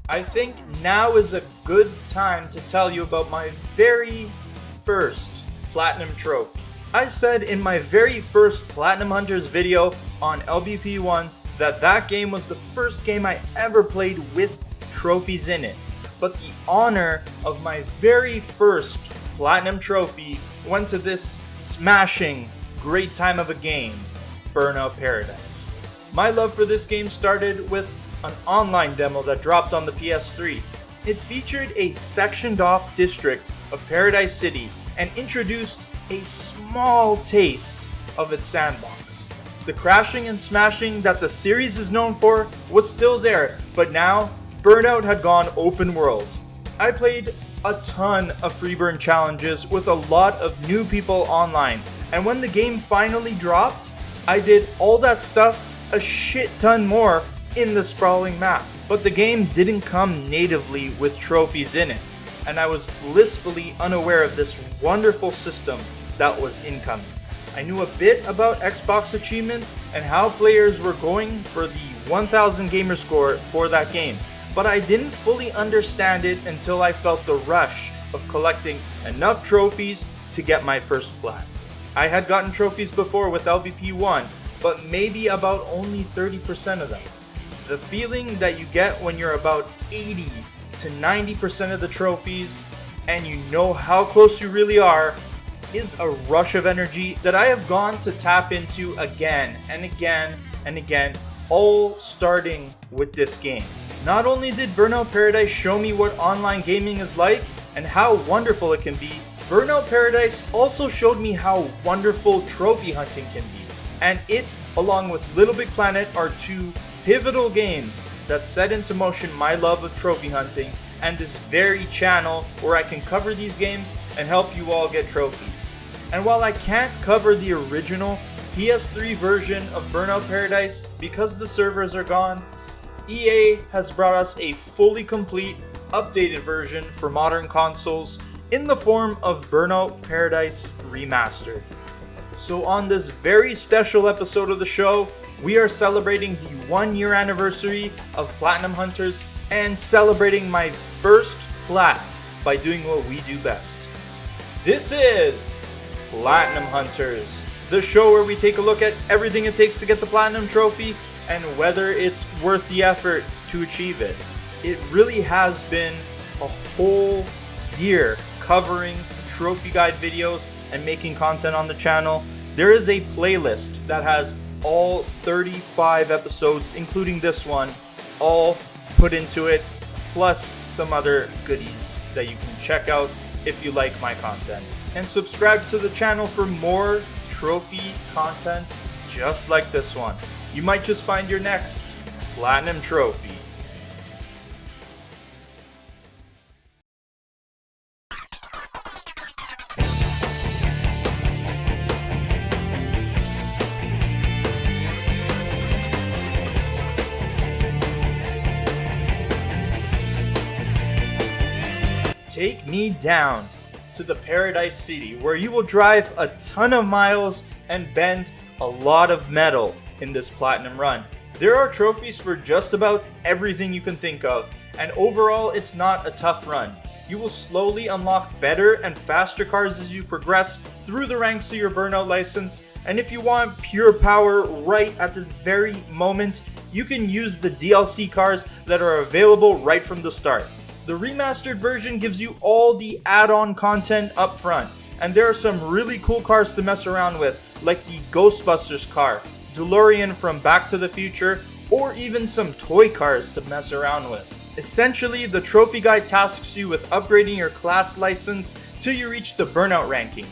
I think now is a good time to tell you about my very first Platinum Trophy. I said in my very first Platinum Hunters video on LBP1 that game was the first game I ever played with trophies in it. But the honor of my very first Platinum Trophy went to this smashing, great time of a game, Burnout Paradise. My love for this game started with an online demo that dropped on the PS3. It featured a sectioned off district of Paradise City and introduced a small taste of its sandbox. The crashing and smashing that the series is known for was still there, but now Burnout had gone open world. I played a ton of Freeburn challenges with a lot of new people online, and when the game finally dropped, I did all that stuff a shit ton more in the sprawling map. But the game didn't come natively with trophies in it, and I was blissfully unaware of this wonderful system that was incoming. I knew a bit about Xbox achievements and how players were going for the 1000 gamer score for that game, but I didn't fully understand it until I felt the rush of collecting enough trophies to get my first plat. I had gotten trophies before with LBP1, but maybe about only 30% of them. The feeling that you get when you're about 80 to 90% of the trophies and you know how close you really are is a rush of energy that I have gone to tap into again and again and again, all starting with this game. Not only did Burnout Paradise show me what online gaming is like and how wonderful it can be, Burnout Paradise also showed me how wonderful trophy hunting can be. And it, along with Little Big Planet, are two pivotal games that set into motion my love of trophy hunting and this very channel where I can cover these games and help you all get trophies. And while I can't cover the original PS3 version of Burnout Paradise because the servers are gone, EA has brought us a fully complete, updated version for modern consoles in the form of Burnout Paradise Remastered. So on this very special episode of the show, we are celebrating the 1 year anniversary of Platinum Hunters and celebrating my first plat by doing what we do best. This is Platinum Hunters, the show where we take a look at everything it takes to get the Platinum Trophy and whether it's worth the effort to achieve it. It really has been a whole year covering trophy guide videos and making content on the channel. There is a playlist that has all 35 episodes, including this one, all put into it, plus some other goodies that you can check out if you like my content. And subscribe to the channel for more trophy content just like this one. You might just find your next Platinum Trophy. Take me down to the Paradise City, where you will drive a ton of miles and bend a lot of metal in this platinum run. There are trophies for just about everything you can think of, and overall it's not a tough run. You will slowly unlock better and faster cars as you progress through the ranks of your Burnout license, and if you want pure power right at this very moment, you can use the DLC cars that are available right from the start. The remastered version gives you all the add-on content up front, and there are some really cool cars to mess around with, like the Ghostbusters car, DeLorean from Back to the Future, or even some toy cars to mess around with. Essentially, the trophy guide tasks you with upgrading your class license till you reach the Burnout ranking.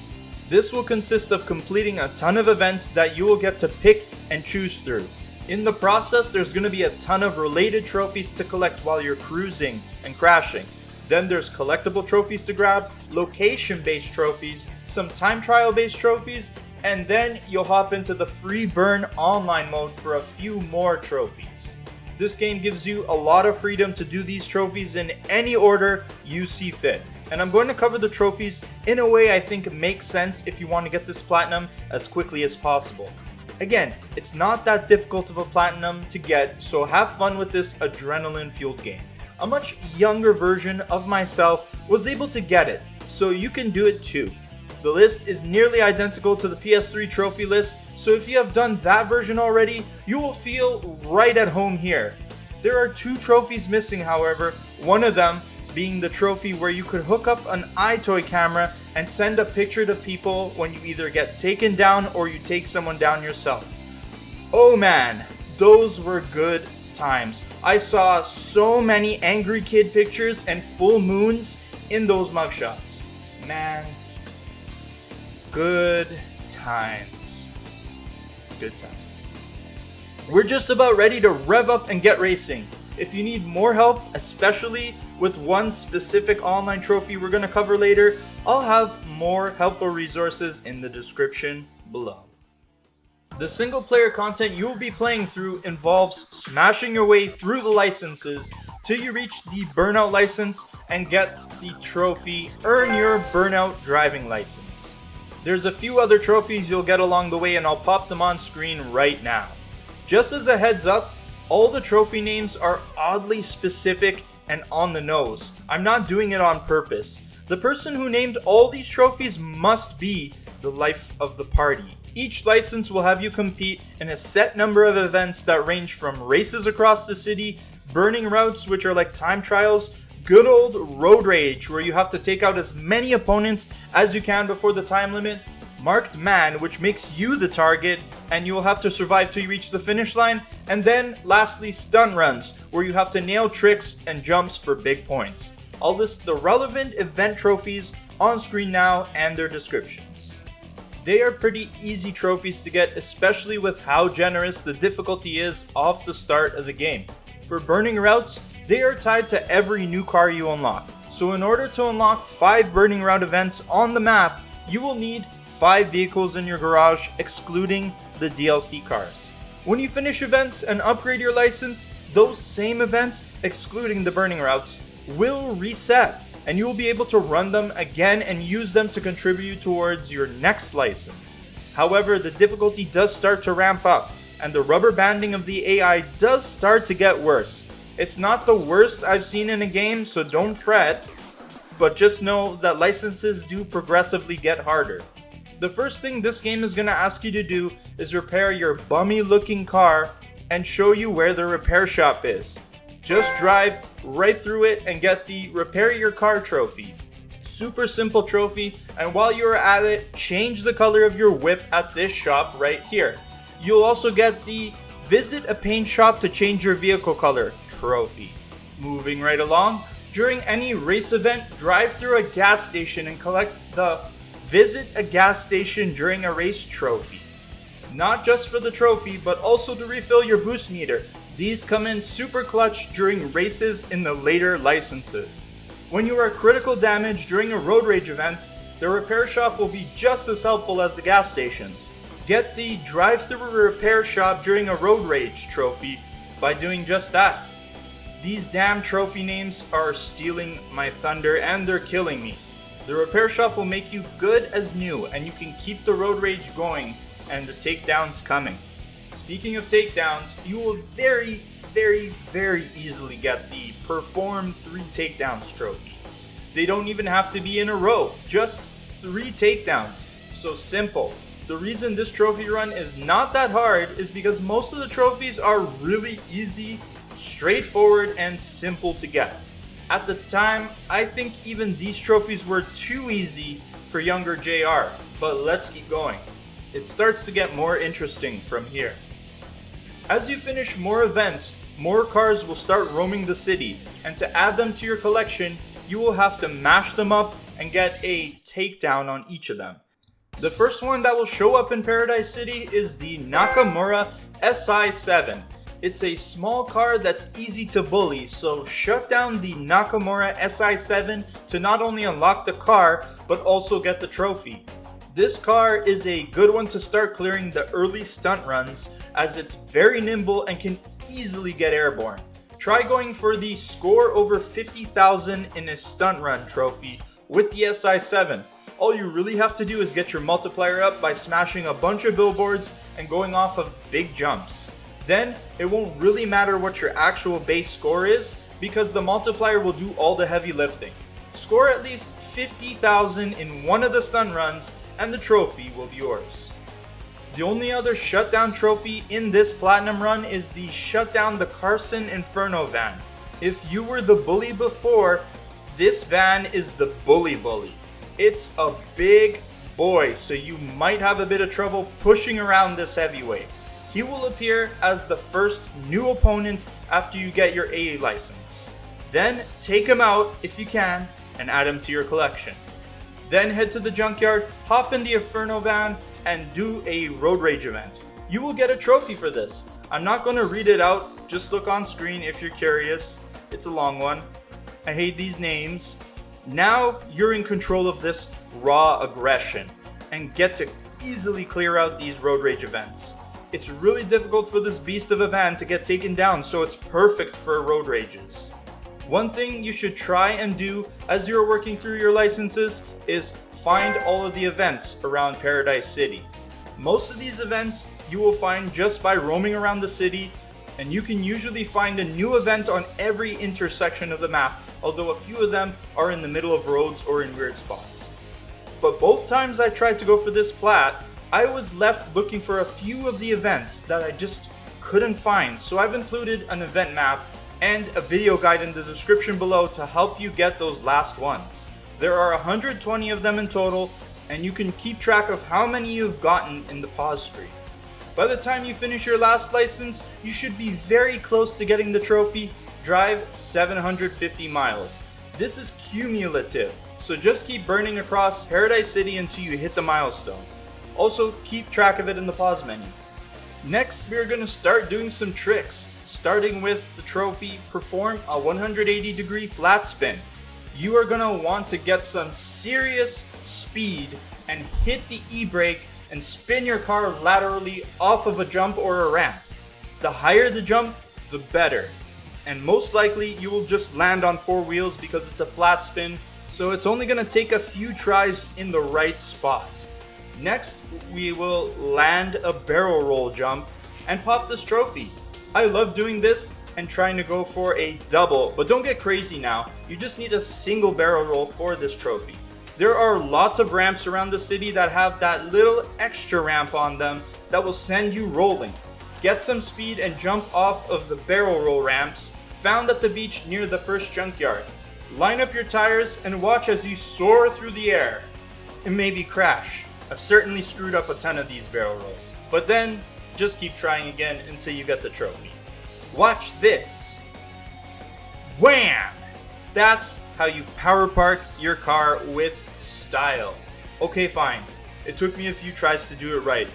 This will consist of completing a ton of events that you will get to pick and choose through. In the process, there's going to be a ton of related trophies to collect while you're cruising and crashing. Then there's collectible trophies to grab, location-based trophies, some time trial-based trophies, and then you'll hop into the Freeburn online mode for a few more trophies. This game gives you a lot of freedom to do these trophies in any order you see fit. And I'm going to cover the trophies in a way I think makes sense if you want to get this platinum as quickly as possible. Again, it's not that difficult of a platinum to get, so have fun with this adrenaline-fueled game. a much younger version of myself was able to get it, so you can do it too. The list is nearly identical to the PS3 trophy list, so if you have done that version already, you will feel right at home here. There are 2 trophies missing, however, one of them being the trophy where you could hook up an iToy camera and send a picture to people when you either get taken down or you take someone down yourself. Oh man, those were good times. I saw so many angry kid pictures and full moons in those mugshots. Man, good times. Good times. We're just about ready to rev up and get racing. If you need more help, especially with one specific online trophy we're going to cover later, I'll have more helpful resources in the description below. The single player content you will be playing through involves smashing your way through the licenses till you reach the Burnout license and get the trophy, Earn Your Burnout Driving License. There's a few other trophies you'll get along the way and I'll pop them on screen right now. Just as a heads up, all the trophy names are oddly specific and on the nose. I'm not doing it on purpose. The person who named all these trophies must be the life of the party. Each license will have you compete in a set number of events that range from races across the city, burning routes which are like time trials, good old road rage where you have to take out as many opponents as you can before the time limit, marked man which makes you the target and you will have to survive till you reach the finish line, and then lastly stunt runs where you have to nail tricks and jumps for big points. I'll list the relevant event trophies on screen now and their descriptions. They are pretty easy trophies to get, especially with how generous the difficulty is off the start of the game. For burning routes, they are tied to every new car you unlock. So in order to unlock 5 burning route events on the map, you will need 5 vehicles in your garage, excluding the DLC cars. When you finish events and upgrade your license, those same events, excluding the burning routes, will reset, and you will be able to run them again and use them to contribute towards your next license. However, the difficulty does start to ramp up, and the rubber banding of the AI does start to get worse. It's not the worst I've seen in a game, so don't fret, but just know that licenses do progressively get harder. The first thing this game is going to ask you to do is repair your bummy looking car and show you where the repair shop is. Just drive right through it and get the Repair Your Car trophy. Super simple trophy, and while you're at it, change the color of your whip at this shop right here. You'll also get the Visit a Paint Shop to Change Your Vehicle Color trophy. Moving right along, during any race event, drive through a gas station and collect the Visit a Gas Station During a Race trophy. Not just for the trophy, but also to refill your boost meter. These come in super clutch during races in the later licenses. When you are critical damage during a road rage event, the repair shop will be just as helpful as the gas stations. Get the drive-through repair shop during a road rage trophy by doing just that. These damn trophy names are stealing my thunder and they're killing me. The repair shop will make you good as new and you can keep the road rage going and the takedowns coming. Speaking of takedowns, you will very easily get the Perform 3 Takedowns trophy. They don't even have to be in a row, just 3 takedowns. So simple. The reason this trophy run is not that hard is because most of the trophies are really easy, straightforward, and simple to get. At the time, I think even these trophies were too easy for younger JR, but let's keep going. It starts to get more interesting from here. As you finish more events, more cars will start roaming the city, and to add them to your collection, you will have to mash them up and get a takedown on each of them. The first one that will show up in Paradise City is the Nakamura SI7. It's a small car that's easy to bully, so shut down the Nakamura SI7 to not only unlock the car, but also get the trophy. This car is a good one to start clearing the early stunt runs, as it's very nimble and can easily get airborne. Try going for the score over 50,000 in a stunt run trophy with the SI7. All you really have to do is get your multiplier up by smashing a bunch of billboards and going off of big jumps. Then, it won't really matter what your actual base score is, because the multiplier will do all the heavy lifting. Score at least 50,000 in one of the stun runs and the trophy will be yours. The only other Shutdown trophy in this platinum run is the Shutdown the Carson Inferno van. If you were the bully before, this van is the bully. It's a big boy, so you might have a bit of trouble pushing around this heavyweight. He will appear as the first new opponent after you get your AA license. Then take him out if you can and add him to your collection. Then head to the junkyard, hop in the Inferno van, and do a road rage event. You will get a trophy for this. I'm not going to read it out, just look on screen if you're curious. It's a long one. I hate these names. Now you're in control of this raw aggression and get to easily clear out these road rage events. It's really difficult for this beast of a van to get taken down, so it's perfect for road rages. One thing you should try and do as you're working through your licenses is find all of the events around Paradise City. Most of these events you will find just by roaming around the city, and you can usually find a new event on every intersection of the map, although a few of them are in the middle of roads or in weird spots. But both times I tried to go for this plat, I was left looking for a few of the events that I just couldn't find, so I've included an event map and a video guide in the description below to help you get those last ones. There are 120 of them in total, and you can keep track of how many you've gotten in the pause screen. By the time you finish your last license, you should be very close to getting the trophy. Drive 750 miles. This is cumulative, so just keep burning across Paradise City until you hit the milestone. Also, keep track of it in the pause menu. Next, we're going to start doing some tricks, starting with the trophy, perform a 180-degree flat spin. You are going to want to get some serious speed and hit the e-brake and spin your car laterally off of a jump or a ramp. The higher the jump, the better. And most likely you will just land on four wheels because it's a flat spin, so it's only going to take a few tries in the right spot. Next, we will land a barrel roll jump and pop this trophy. I love doing this and trying to go for a double, but don't get crazy now. You just need a single barrel roll for this trophy. There are lots of ramps around the city that have that little extra ramp on them that will send you rolling. Get some speed and jump off of the barrel roll ramps found at the beach near the first junkyard. Line up your tires and watch as you soar through the air and maybe crash. I've certainly screwed up a ton of these barrel rolls, but then just keep trying again until you get the trophy. Watch this. Wham! That's how you power park your car with style. Okay, fine. It took me a few tries to do it right.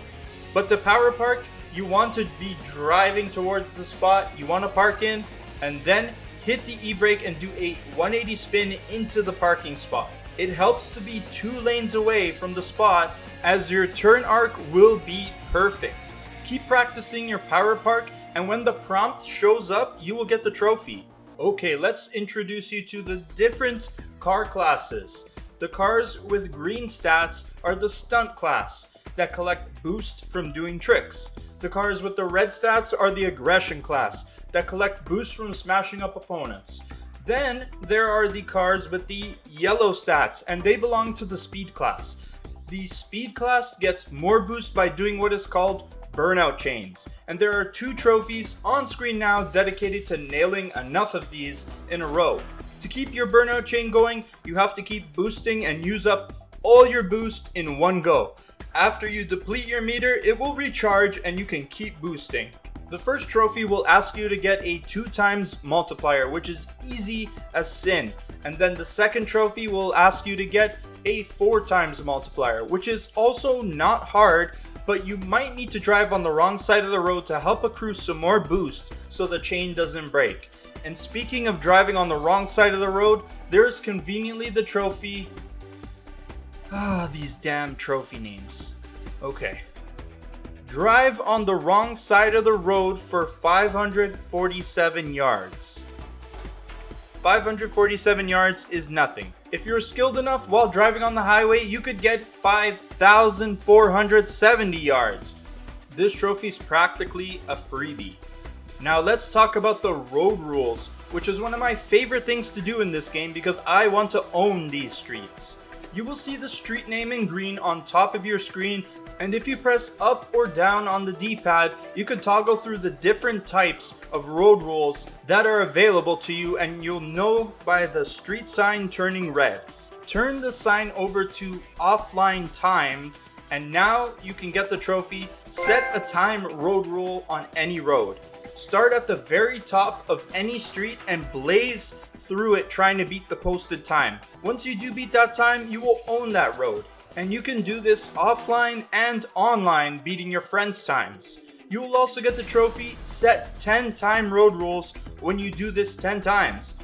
But to power park, you want to be driving towards the spot you want to park in, and then hit the e-brake and do a 180 spin into the parking spot. It helps to be 2 lanes away from the spot, as your turn arc will be perfect. Keep practicing your power park, and when the prompt shows up, you will get the trophy. Okay, let's introduce you to the different car classes. The cars with green stats are the stunt class that collect boost from doing tricks. The cars with the red stats are the aggression class that collect boost from smashing up opponents. Then there are the cars with the yellow stats, and they belong to the speed class. The speed class gets more boost by doing what is called burnout chains, and there are 2 trophies on screen now dedicated to nailing enough of these in a row. To keep your burnout chain going, you have to keep boosting and use up all your boost in one go. After you deplete your meter, it will recharge and you can keep boosting. The first trophy will ask you to get a 2x multiplier, which is easy as sin. And then the second trophy will ask you to get a 4x multiplier, which is also not hard, but you might need to drive on the wrong side of the road to help accrue some more boost so the chain doesn't break. And speaking of driving on the wrong side of the road, there's conveniently the trophy. These damn trophy names. Okay. Drive on the wrong side of the road for 547 yards. 547 yards is nothing. If you're skilled enough while driving on the highway, you could get 5,470 yards. This trophy is practically a freebie. Now let's talk about the road rules which is one of my favorite things to do in this game because I want to own these streets. You will see the street name in green on top of your screen, and if you press up or down on the D-pad, you can toggle through the different types of road rules that are available to you, and you'll know by the street sign turning red. Turn the sign over to offline timed, and now you can get the trophy. Set a time road rule on any road. Start at the very top of any street and blaze through it trying to beat the posted time. Once you do beat that time, you will own that road. And you can do this offline and online, beating your friends' times. You will also get the trophy Set 10 Time Road Rules when you do this 10 times.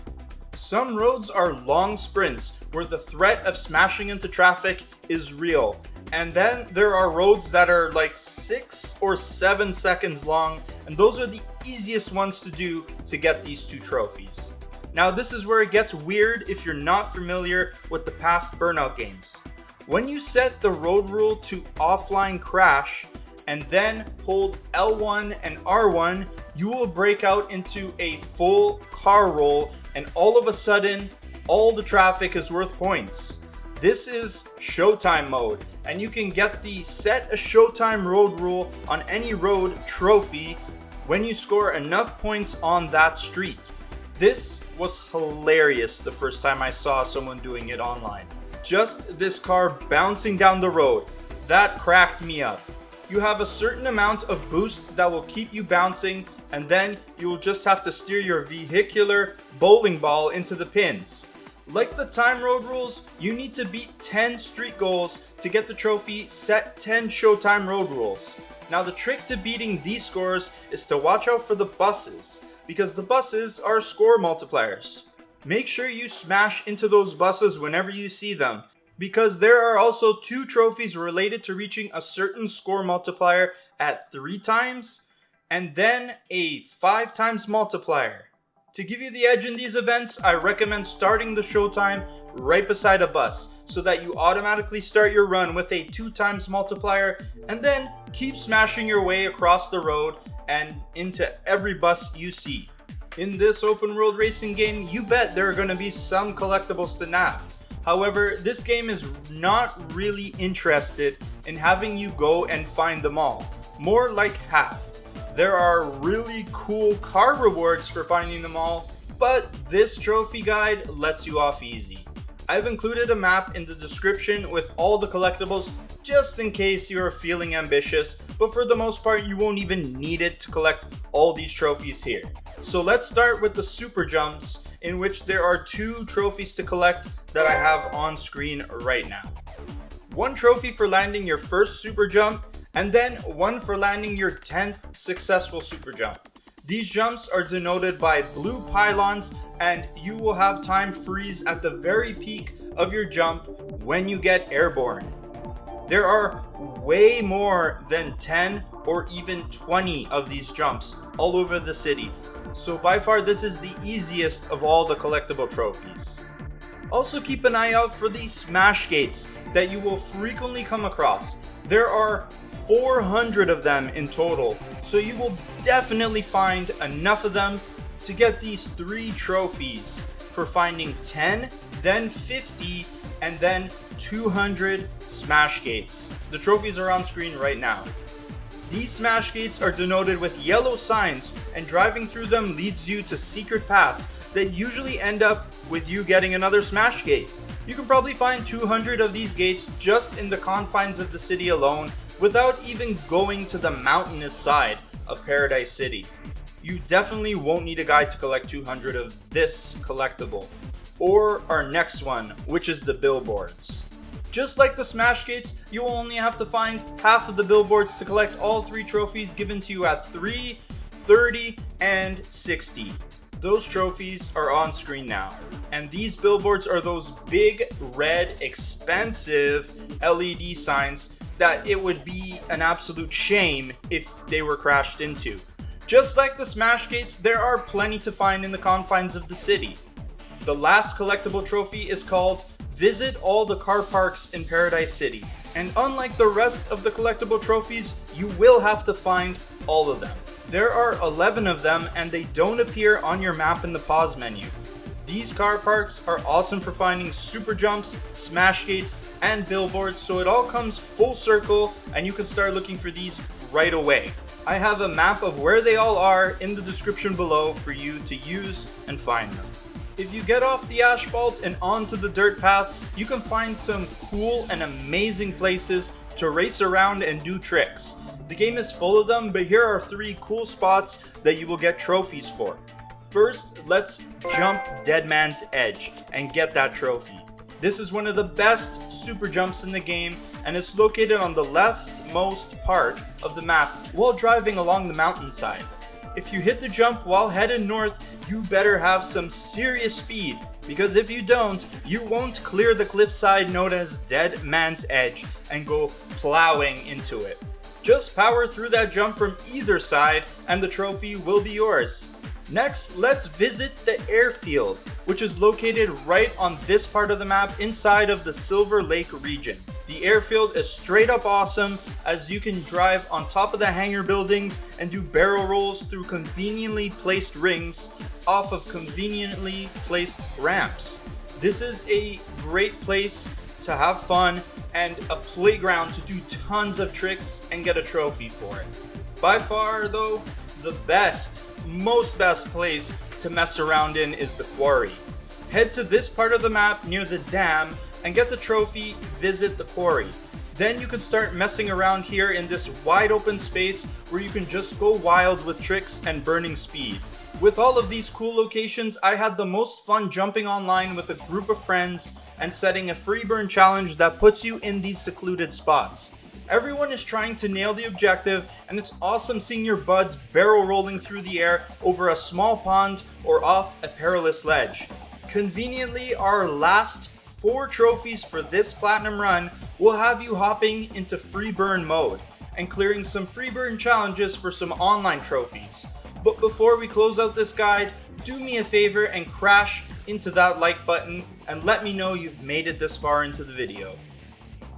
Some roads are long sprints where the threat of smashing into traffic is real. And then there are roads that are like 6 or 7 seconds long, and those are the easiest ones to do to get these 2 trophies. Now this is where it gets weird if you're not familiar with the past Burnout games. When you set the road rule to offline crash and then hold L1 and R1, you will break out into a full car roll, and all of a sudden all the traffic is worth points. This is Showtime mode, and you can get the Set a Showtime Road Rule on any road trophy when you score enough points on that street. This was hilarious the first time I saw someone doing it online. Just this car bouncing down the road, that cracked me up. You have a certain amount of boost that will keep you bouncing, and then you will just have to steer your vehicular bowling ball into the pins. Like the time road rules, you need to beat 10 street goals to get the trophy Set 10 Showtime Road Rules. Now the trick to beating these scores is to watch out for the buses, because the buses are score multipliers. Make sure you smash into those buses whenever you see them, because there are also 2 trophies related to reaching a certain score multiplier at 3 times, and then a 5 times multiplier. To give you the edge in these events, I recommend starting the showtime right beside a bus so that you automatically start your run with a 2 times multiplier, and then keep smashing your way across the road and into every bus you see. In this open world racing game, you bet there are going to be some collectibles to nab. However, this game is not really interested in having you go and find them all, more like half. There are really cool car rewards for finding them all, but this trophy guide lets you off easy. I've included a map in the description with all the collectibles just in case you are feeling ambitious, but for the most part you won't even need it to collect all these trophies here. So let's start with the super jumps, in which there are 2 trophies to collect that I have on screen right now. 1 trophy for landing your first super jump, and then 1 for landing your 10th successful super jump. These jumps are denoted by blue pylons, and you will have time freeze at the very peak of your jump when you get airborne. There are way more than 10 or even 20 of these jumps all over the city, so by far this is the easiest of all the collectible trophies. Also keep an eye out for these smash gates that you will frequently come across. There are 400 of them in total, so you will definitely find enough of them to get these 3 trophies for finding 10, then 50, and then 200 smash gates. The trophies are on screen right now. These smash gates are denoted with yellow signs, and driving through them leads you to secret paths that usually end up with you getting another smash gate. You can probably find 200 of these gates just in the confines of the city alone without even going to the mountainous side of Paradise City. You definitely won't need a guide to collect 200 of this collectible, or our next one, which is the Billboards. Just like the smash gates, you will only have to find half of the billboards to collect all 3 trophies given to you at 3, 30, and 60. Those trophies are on screen now, and these billboards are those big, red, expensive LED signs that it would be an absolute shame if they were crashed into. Just like the smash gates, there are plenty to find in the confines of the city. The last collectible trophy is called Visit All the Car Parks in Paradise City, and unlike the rest of the collectible trophies, you will have to find all of them. There are 11 of them and they don't appear on your map in the pause menu. These car parks are awesome for finding super jumps, smash gates, and billboards, so it all comes full circle and you can start looking for these right away. I have a map of where they all are in the description below for you to use and find them. If you get off the asphalt and onto the dirt paths, you can find some cool and amazing places to race around and do tricks. The game is full of them, but here are 3 cool spots that you will get trophies for. First, let's jump Dead Man's Edge and get that trophy. This is one of the best super jumps in the game, and it's located on the leftmost part of the map while driving along the mountainside. If you hit the jump while headed north, you better have some serious speed, because if you don't, you won't clear the cliffside known as Dead Man's Edge and go plowing into it. Just power through that jump from either side and the trophy will be yours. Next, let's visit the airfield, which is located right on this part of the map inside of the Silver Lake region. The airfield is straight up awesome, as you can drive on top of the hangar buildings and do barrel rolls through conveniently placed rings off of conveniently placed ramps. This is a great place to have fun and a playground to do tons of tricks and get a trophy for it. By far though, the best place to mess around in is the quarry. Head to this part of the map near the dam and get the trophy, visit the quarry. Then you can start messing around here in this wide open space where you can just go wild with tricks and burning speed. With all of these cool locations, I had the most fun jumping online with a group of friends and setting a Freeburn challenge that puts you in these secluded spots. Everyone is trying to nail the objective, and it's awesome seeing your buds barrel rolling through the air over a small pond or off a perilous ledge. Conveniently, our last 4 trophies for this platinum run will have you hopping into Freeburn mode and clearing some Freeburn challenges for some online trophies. But before we close out this guide, do me a favor and crash into that like button and let me know you've made it this far into the video.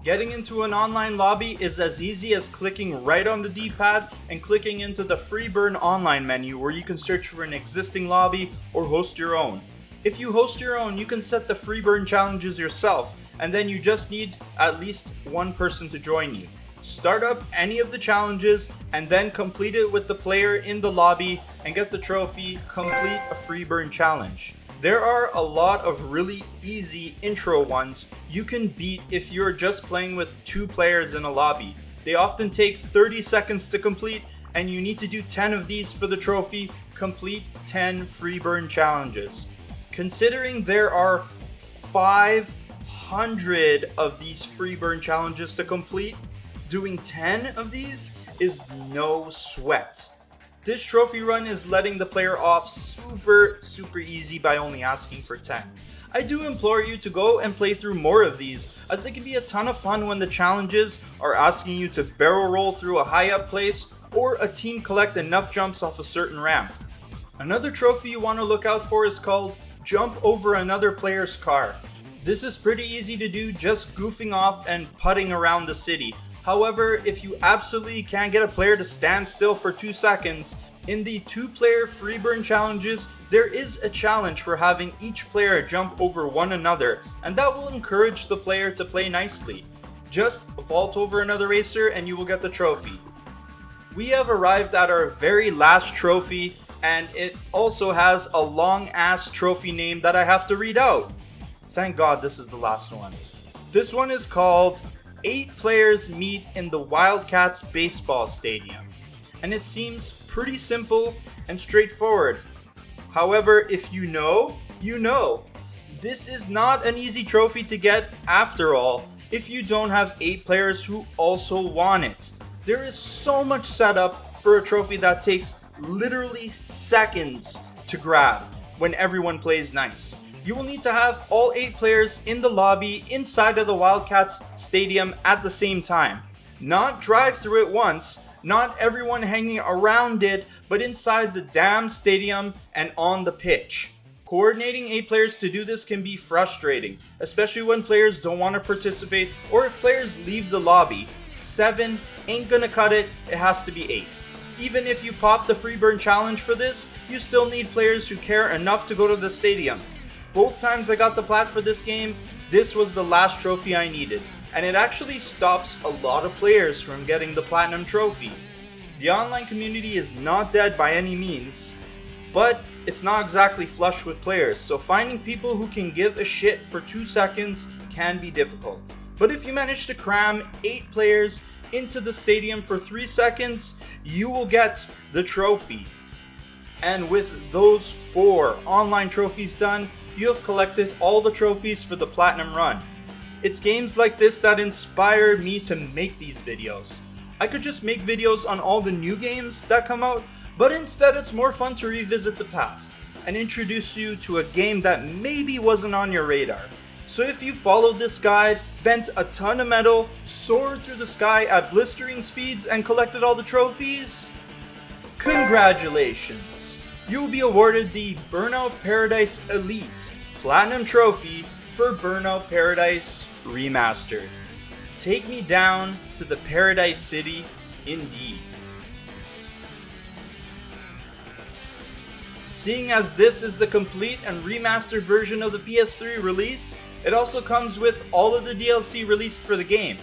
Getting into an online lobby is as easy as clicking right on the D-pad and clicking into the Freeburn online menu, where you can search for an existing lobby or host your own. If you host your own, you can set the Freeburn challenges yourself, and then you just need at least one person to join you. Start up any of the challenges and then complete it with the player in the lobby and get the trophy, complete a Freeburn challenge. There are a lot of really easy intro ones you can beat if you're just playing with 2 players in a lobby. They often take 30 seconds to complete, and you need to do 10 of these for the trophy. Complete 10 Freeburn challenges. Considering there are 500 of these Freeburn challenges to complete, doing 10 of these is no sweat. This trophy run is letting the player off super easy by only asking for 10. I do implore you to go and play through more of these, as they can be a ton of fun when the challenges are asking you to barrel roll through a high up place or a team collect enough jumps off a certain ramp. Another trophy you want to look out for is called Jump Over Another Player's Car. This is pretty easy to do, just goofing off and putting around the city. However, if you absolutely can't get a player to stand still for 2 seconds, in the 2-player Freeburn challenges, there is a challenge for having each player jump over one another, and that will encourage the player to play nicely. Just vault over another racer and you will get the trophy. We have arrived at our very last trophy, and it also has a long ass trophy name that I have to read out. Thank God this is the last one. This one is called 8 Players Meet in the Wildcats Baseball Stadium, and it seems pretty simple and straightforward. However, if you know, you know. This is not an easy trophy to get after all, if you don't have 8 players who also want it. There is so much setup for a trophy that takes literally seconds to grab when everyone plays nice. You will need to have all 8 players in the lobby inside of the Wildcats stadium at the same time. Not drive through it once, not everyone hanging around it, but inside the damn stadium and on the pitch. Coordinating 8 players to do this can be frustrating, especially when players don't want to participate or if players leave the lobby. 7 ain't gonna cut it, it has to be 8. Even if you pop the Freeburn challenge for this, you still need players who care enough to go to the stadium. Both times I got the plat for this game, this was the last trophy I needed, and it actually stops a lot of players from getting the Platinum Trophy. The online community is not dead by any means, but it's not exactly flush with players, so finding people who can give a shit for 2 seconds can be difficult. But if you manage to cram 8 players into the stadium for 3 seconds, you will get the trophy. And with those 4 online trophies done, you have collected all the trophies for the Platinum Run. It's games like this that inspired me to make these videos. I could just make videos on all the new games that come out, but instead it's more fun to revisit the past and introduce you to a game that maybe wasn't on your radar. So if you followed this guide, bent a ton of metal, soared through the sky at blistering speeds, and collected all the trophies, congratulations! You will be awarded the Burnout Paradise Elite Platinum Trophy for Burnout Paradise Remastered. Take me down to the Paradise City indeed. Seeing as this is the complete and remastered version of the PS3 release, it also comes with all of the DLC released for the game.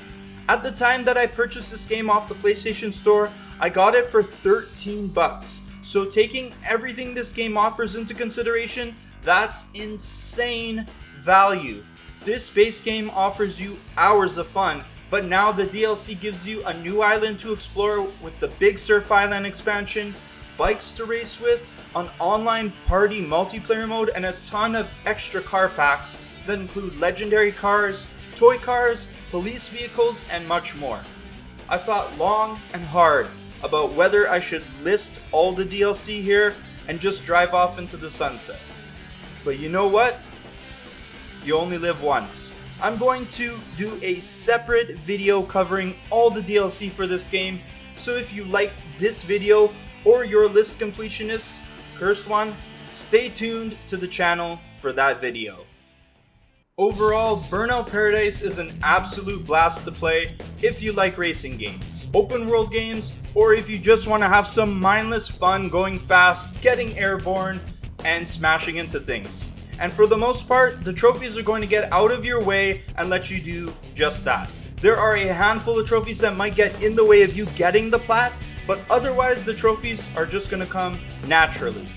At the time that I purchased this game off the PlayStation Store, I got it for $13. So taking everything this game offers into consideration, that's insane value. This base game offers you hours of fun, but now the DLC gives you a new island to explore with the Big Surf Island expansion, bikes to race with, an online party multiplayer mode, and a ton of extra car packs that include legendary cars, toy cars, police vehicles, and much more. I thought long and hard about whether I should list all the DLC here and just drive off into the sunset. But you know what? You only live once. I'm going to do a separate video covering all the DLC for this game, so if you liked this video or you're a list completionist, cursed one, stay tuned to the channel for that video. Overall, Burnout Paradise is an absolute blast to play if you like racing games, open world games, or if you just want to have some mindless fun going fast, getting airborne, and smashing into things. And for the most part, the trophies are going to get out of your way and let you do just that. There are a handful of trophies that might get in the way of you getting the plat, but otherwise the trophies are just going to come naturally.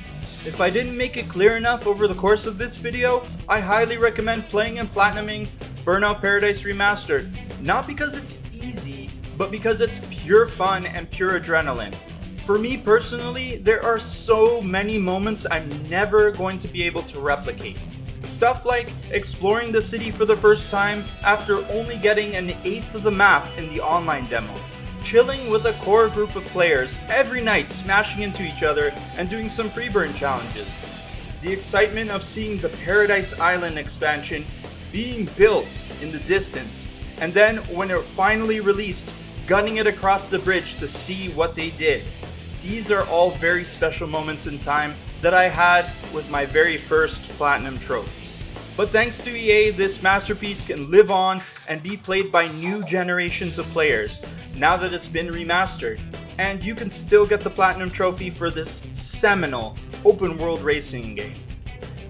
If I didn't make it clear enough over the course of this video, I highly recommend playing and platinuming Burnout Paradise Remastered. Not because it's easy, but because it's pure fun and pure adrenaline. For me personally, there are so many moments I'm never going to be able to replicate. Stuff like exploring the city for the first time after only getting an eighth of the map in the online demo. Chilling with a core group of players every night, smashing into each other and doing some Freeburn challenges. The excitement of seeing the Paradise Island expansion being built in the distance, and then when it finally released, gunning it across the bridge to see what they did. These are all very special moments in time that I had with my very first Platinum Trophy. But thanks to EA, this masterpiece can live on and be played by new generations of players now that it's been remastered, and you can still get the Platinum Trophy for this seminal open world racing game.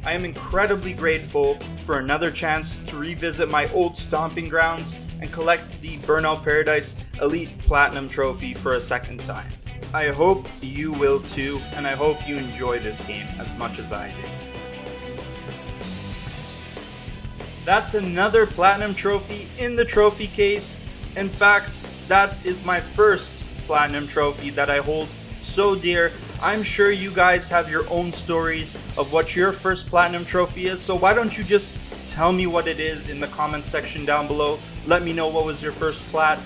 I am incredibly grateful for another chance to revisit my old stomping grounds and collect the Burnout Paradise Elite Platinum Trophy for a second time. I hope you will too, and I hope you enjoy this game as much as I did. That's another Platinum Trophy in the trophy case. In fact, that is my first Platinum Trophy that I hold so dear. I'm sure you guys have your own stories of what your first Platinum Trophy is, so why don't you just tell me what it is in the comment section down below. Let me know what was your first plat.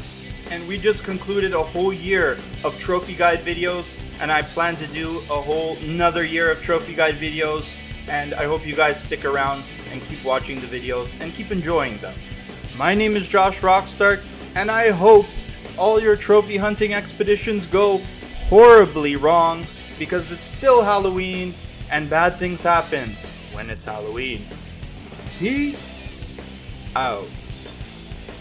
And we just concluded a whole year of trophy guide videos, and I plan to do a whole another year of trophy guide videos, and I hope you guys stick around and keep watching the videos and keep enjoying them. My name is Josh Rockstark, and I hope all your trophy hunting expeditions go horribly wrong, because it's still Halloween and bad things happen when it's Halloween. Peace out.